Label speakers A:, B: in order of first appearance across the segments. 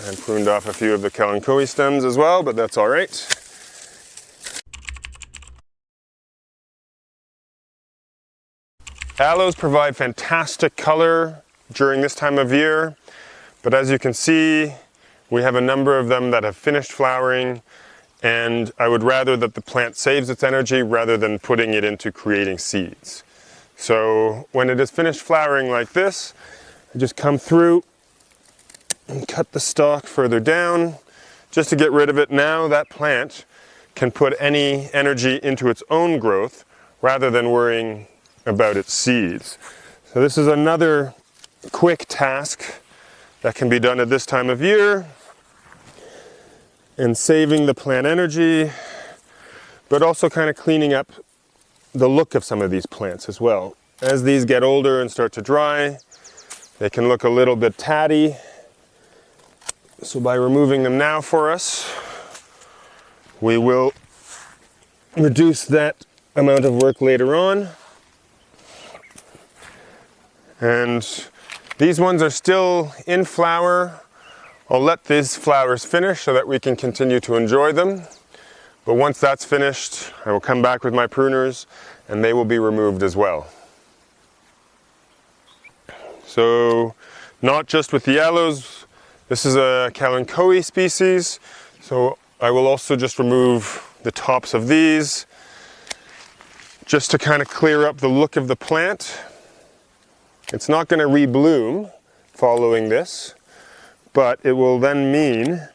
A: And pruned off a few of the kalanchoe stems as well, but that's all right. Aloes provide fantastic color during this time of year, but as you can see, we have a number of them that have finished flowering, and I would rather that the plant saves its energy rather than putting it into creating seeds. So when it is finished flowering like this, I just come through and cut the stalk further down just to get rid of it. Now that plant can put any energy into its own growth rather than worrying about its seeds. So this is another quick task that can be done at this time of year and saving the plant energy, but also kind of cleaning up the look of some of these plants as well. As these get older and start to dry, they can look a little bit tatty. So by removing them now for us, we will reduce that amount of work later on. And these ones are still in flower. I'll let these flowers finish so that we can continue to enjoy them. But once that's finished, I will come back with my pruners and they will be removed as well. So not just with the aloes, this is a kalanchoe species, so I will also just remove the tops of these just to kind of clear up the look of the plant. It's not going to rebloom following this, but it will then mean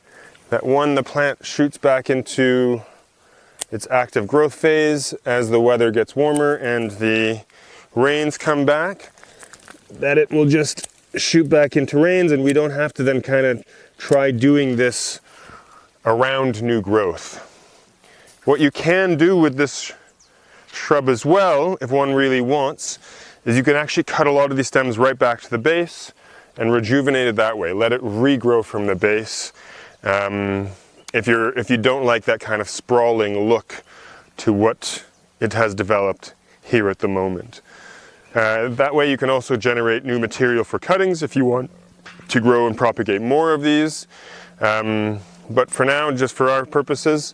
A: that when the plant shoots back into its active growth phase as the weather gets warmer and the rains come back, that it will just shoot back into rains and we don't have to then kind of try doing this around new growth. What you can do with this shrub as well, if one really wants, is you can actually cut a lot of these stems right back to the base and rejuvenate it that way. Let it regrow from the base. If you don't like that kind of sprawling look to what it has developed here at the moment. That way you can also generate new material for cuttings if you want to grow and propagate more of these. But for now, just for our purposes,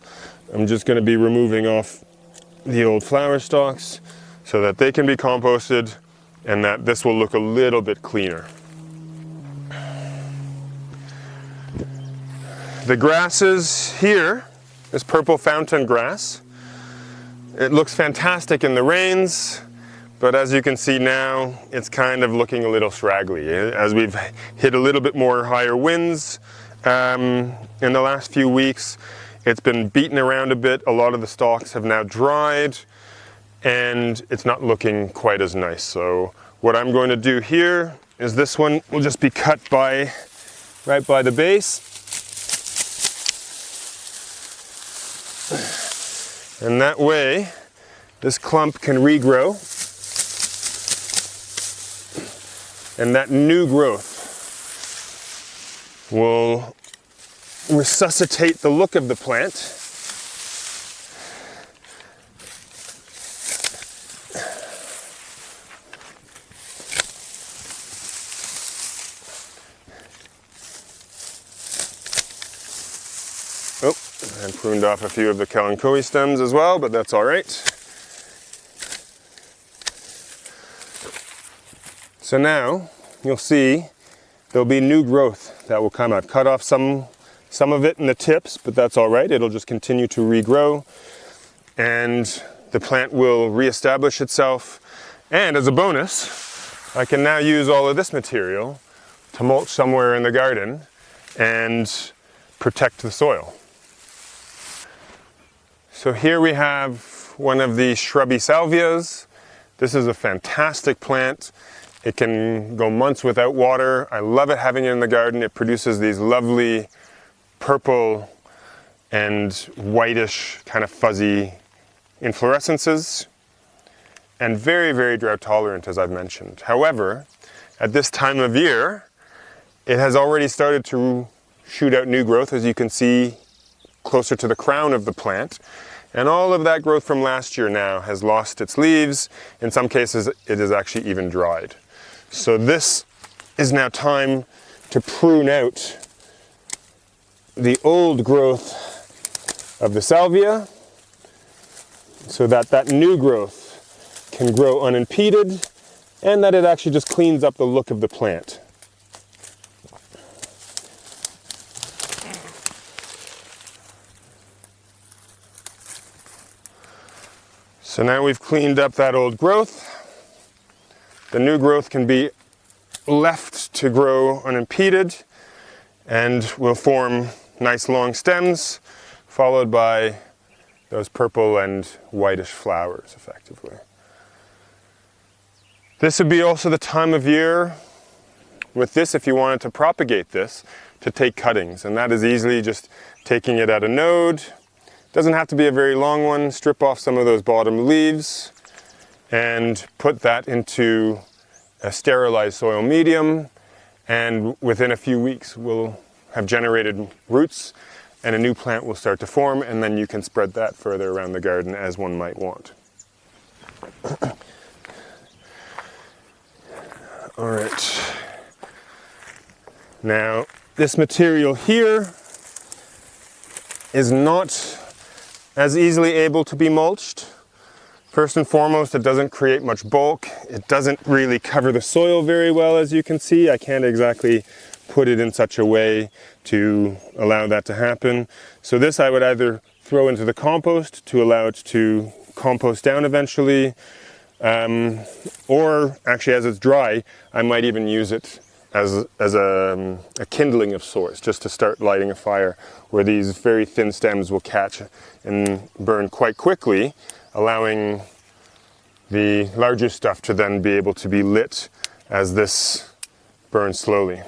A: I'm just going to be removing off the old flower stalks so that they can be composted and that this will look a little bit cleaner. The grasses here is purple fountain grass. It looks fantastic in the rains, but as you can see now, it's kind of looking a little straggly. As we've hit a little bit more higher winds in the last few weeks, it's been beaten around a bit. A lot of the stalks have now dried and it's not looking quite as nice. So what I'm going to do here is this one will just be cut right by the base. And that way, this clump can regrow. And that new growth will resuscitate the look of the plant. Oh, and pruned off a few of the kalanchoe stems as well, but that's all right. So now you'll see there'll be new growth that will come. I've cut off some of it in the tips, but that's all right. It'll just continue to regrow and the plant will reestablish itself. And as a bonus, I can now use all of this material to mulch somewhere in the garden and protect the soil. So here we have one of the shrubby salvias. This is a fantastic plant. It can go months without water. I love it having it in the garden. It produces these lovely purple and whitish kind of fuzzy inflorescences and very, very drought tolerant, as I've mentioned. However, at this time of year, it has already started to shoot out new growth, as you can see closer to the crown of the plant. And all of that growth from last year now has lost its leaves. In some cases, it is actually even dried. So this is now time to prune out the old growth of the salvia so that that new growth can grow unimpeded, and that it actually just cleans up the look of the plant. So now we've cleaned up that old growth. The new growth can be left to grow unimpeded and will form nice long stems, followed by those purple and whitish flowers, effectively. This would be also the time of year with this, if you wanted to propagate this, to take cuttings, and that is easily just taking it at a node. Doesn't have to be a very long one. Strip off some of those bottom leaves and put that into a sterilized soil medium, and within a few weeks we'll have generated roots and a new plant will start to form, and then you can spread that further around the garden as one might want. All right. Now, this material here is not as easily able to be mulched. First and foremost, it doesn't create much bulk. It doesn't really cover the soil very well, as you can see. I can't exactly put it in such a way to allow that to happen. So this I would either throw into the compost to allow it to compost down eventually, or actually as it's dry, I might even use it as a kindling of sorts, just to start lighting a fire, where these very thin stems will catch and burn quite quickly, allowing the larger stuff to then be able to be lit as this burns slowly.